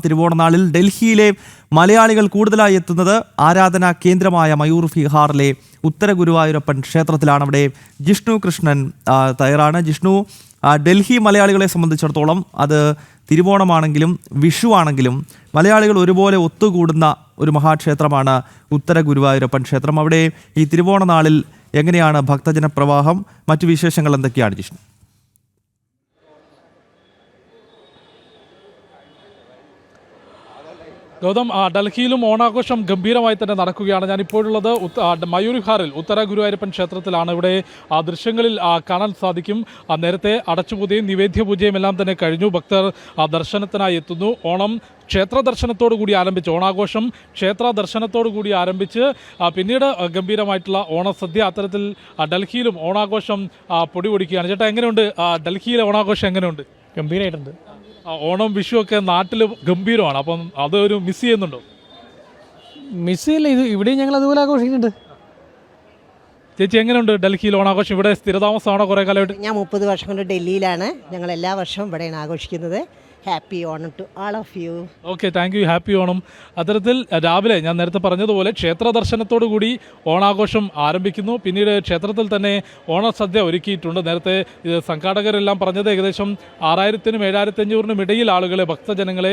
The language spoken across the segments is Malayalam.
തിരുവോണനാളിൽ ഡൽഹിയിലെ മലയാളികൾ കൂടുതലായി എത്തുന്നത് ആരാധനാ കേന്ദ്രമായ മയൂർ വിഹാറിലെ ഉത്തര ഗുരുവായൂരപ്പൻ ക്ഷേത്രത്തിലാണ്. അവിടെ ജിഷ്ണു കൃഷ്ണൻ തയ്യാറാണ്. ജിഷ്ണു, ഡൽഹി മലയാളികളെ സംബന്ധിച്ചിടത്തോളം അത് തിരുവോണമാണെങ്കിലും വിഷു ആണെങ്കിലും മലയാളികൾ ഒരുപോലെ ഒത്തുകൂടുന്ന ഒരു മഹാക്ഷേത്രമാണ് ഉത്തര ഗുരുവായൂരപ്പൻ ക്ഷേത്രം. അവിടെ ഈ തിരുവോണ നാളിൽ എങ്ങനെയാണ് ഭക്തജന പ്രവാഹം, മറ്റു വിശേഷങ്ങൾ എന്തൊക്കെയാണ് ജിഷ്ണു? ഗൗതം, ഡൽഹിയിലും ഓണാഘോഷം ഗംഭീരമായി തന്നെ നടക്കുകയാണ്. ഞാനിപ്പോഴുള്ളത് മയൂർ വിഹാറിൽ ഉത്തര ഗുരുവായൂരപ്പൻ ക്ഷേത്രത്തിലാണ്. ഇവിടെ ദൃശ്യങ്ങളിൽ കാണാൻ സാധിക്കും, നേരത്തെ അടച്ചുപൂജയും നിവേദ്യപൂജയും എല്ലാം തന്നെ കഴിഞ്ഞു. ഭക്തർ ദർശനത്തിനായി എത്തുന്നു. ഓണം ക്ഷേത്ര ദർശനത്തോടു കൂടി ആരംഭിച്ച്, ഓണാഘോഷം ക്ഷേത്ര ദർശനത്തോടു കൂടി ആരംഭിച്ച് പിന്നീട് ഗംഭീരമായിട്ടുള്ള ഓണസദ്യ, അത്തരത്തിൽ ഡൽഹിയിലും ഓണാഘോഷം പൊടിപൊടിക്കുകയാണ്. ചേട്ടാ, എങ്ങനെയുണ്ട് ഡൽഹിയിലെ ഓണാഘോഷം? എങ്ങനെയുണ്ട്? ഗംഭീരമായിട്ടുണ്ട്. ഓണം വിഷു ഒക്കെ നാട്ടിൽ ഗംഭീരമാണ്. അപ്പം അതൊരു മിസ് ചെയ്യുന്നുണ്ടോ? മിസ് ചെയ്യില്ല, ഇത് ഇവിടെയും ഞങ്ങൾ അതുപോലെ ആഘോഷിക്കുന്നുണ്ട്. ചേച്ചി, എങ്ങനെയുണ്ട് ഡൽഹിയിൽ ഓണാഘോഷം? ഇവിടെ സ്ഥിരതാമസമാണോ കുറേ കാലമായിട്ട്? ഞാൻ 30 വർഷം കൊണ്ട് ഡൽഹിയിലാണ്. ഞങ്ങൾ എല്ലാ വർഷവും ഇവിടെയാണ് ആഘോഷിക്കുന്നത്. Happy Onam to all of you. Okay, thank you. Happy Onam. അത്തരത്തിൽ രാവിലെ ഞാൻ നേരത്തെ പറഞ്ഞതുപോലെ ക്ഷേത്ര ദർശനത്തോടു കൂടി ഓണാഘോഷം ആരംഭിക്കുന്നു. പിന്നീട് ക്ഷേത്രത്തിൽ തന്നെ ഓണസദ്യ ഒരുക്കിയിട്ടുണ്ട്. നേരത്തെ സംഘാടകരെല്ലാം പറഞ്ഞത് ഏകദേശം 6000-നും 7500-നും ഇടയിൽ ആളുകളെ, ഭക്തജനങ്ങളെ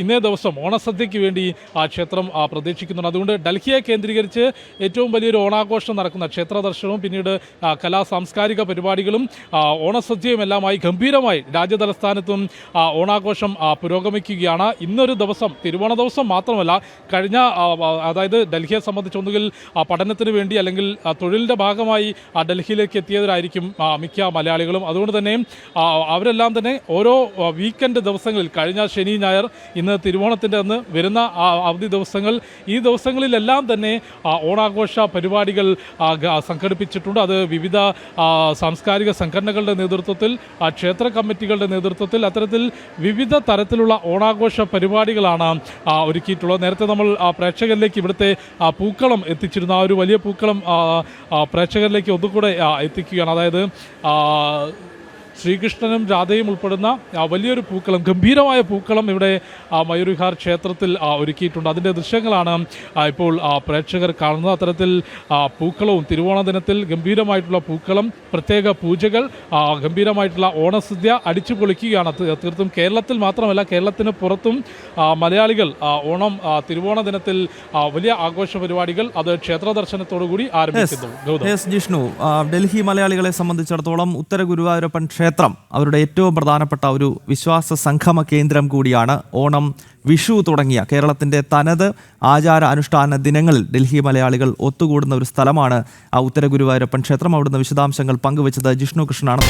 ഇന്നേ ദിവസം ഓണസദ്യയ്ക്ക് വേണ്ടി ആ ക്ഷേത്രം പ്രതീക്ഷിക്കുന്നുണ്ട്. അതുകൊണ്ട് ഡൽഹിയെ കേന്ദ്രീകരിച്ച് ഏറ്റവും വലിയൊരു ഓണാഘോഷം നടക്കുന്ന ക്ഷേത്ര ദർശനവും പിന്നീട് സാംസ്കാരിക പരിപാടികളും ഓണസദ്യയും എല്ലാമായി ഗംഭീരമായി രാജ്യതലസ്ഥാനത്തും ഓണാഘോഷം പുരോഗമിക്കുകയാണ്. ഇന്നൊരു ദിവസം, തിരുവോണ ദിവസം മാത്രമല്ല, കഴിഞ്ഞ അതായത് ഡൽഹിയെ സംബന്ധിച്ച് ഒന്നുകിൽ പഠനത്തിന് വേണ്ടി അല്ലെങ്കിൽ തൊഴിലിൻ്റെ ഭാഗമായി ഡൽഹിയിലേക്ക് എത്തിയവരായിരിക്കും മിക്ക മലയാളികളും. അതുകൊണ്ട് തന്നെ അവരെല്ലാം തന്നെ ഓരോ വീക്കെൻഡ് ദിവസങ്ങളിൽ, കഴിഞ്ഞ ശനി ഞായർ, ഇന്ന് തിരുവോണത്തിൻ്റെ അന്ന് വരുന്ന അവധി ദിവസങ്ങൾ, ഈ ദിവസങ്ങളിലെല്ലാം തന്നെ ഓണാഘോഷ പരിപാടികൾ സംഘടിപ്പിച്ചിട്ടുണ്ട്. അത് വിവിധ സാംസ്കാരിക സംഘടനകളുടെ നേതൃത്വത്തിൽ, ക്ഷേത്ര കമ്മിറ്റികളുടെ നേതൃത്വത്തിൽ അത്തരത്തിൽ വിവിധ തരത്തിലുള്ള ഓണാഘോഷ പരിപാടികളാണ് ഒരുക്കിയിട്ടുള്ളത്. നേരത്തെ നമ്മൾ പ്രേക്ഷകരിലേക്ക് ഇവിടുത്തെ പൂക്കളം എത്തിച്ചിരുന്ന ആ ഒരു വലിയ പൂക്കളം പ്രേക്ഷകരിലേക്ക് ഒന്നുകൂടെ എത്തിക്കുകയാണ്. അതായത് ശ്രീകൃഷ്ണനും രാധയും ഉൾപ്പെടുന്ന വലിയൊരു പൂക്കളം, ഗംഭീരമായ പൂക്കളം ഇവിടെ മയൂർ വിഹാർ ക്ഷേത്രത്തിൽ ഒരുക്കിയിട്ടുണ്ട്. അതിൻ്റെ ദൃശ്യങ്ങളാണ് ഇപ്പോൾ പ്രേക്ഷകർ കാണുന്നത്. അത്തരത്തിൽ പൂക്കളവും, തിരുവോണ ദിനത്തിൽ ഗംഭീരമായിട്ടുള്ള പൂക്കളം, പ്രത്യേക പൂജകൾ, ഗംഭീരമായിട്ടുള്ള ഓണസദ്യ അടിച്ചു പൊളിക്കുകയാണ്. തീർത്തും കേരളത്തിൽ മാത്രമല്ല, കേരളത്തിന് പുറത്തും മലയാളികൾ ഓണം തിരുവോണ ദിനത്തിൽ വലിയ ആഘോഷ പരിപാടികൾ അത് ക്ഷേത്ര ദർശനത്തോടു കൂടി ആരംഭിക്കുന്നു. ജിഷ്ണു, ഡൽഹി മലയാളികളെ സംബന്ധിച്ചിടത്തോളം ഉത്തര ഗുരുവായൂരപ്പൻ ക്ഷേത്രം അവരുടെ ഏറ്റവും പ്രധാനപ്പെട്ട ഒരു വിശ്വാസ സംഗമ കേന്ദ്രം കൂടിയാണ്. ഓണം, വിഷു തുടങ്ങിയ കേരളത്തിൻ്റെ തനത് ആചാര അനുഷ്ഠാന ദിനങ്ങളിൽ ഡൽഹി മലയാളികൾ ഒത്തുകൂടുന്ന ഒരു സ്ഥലമാണ് ആ ഉത്തര ഗുരുവായൂരപ്പൻ ക്ഷേത്രം. അവിടുന്ന് വിശദാംശങ്ങൾ പങ്കുവച്ചത് ജിഷ്ണു കൃഷ്ണനാണ്.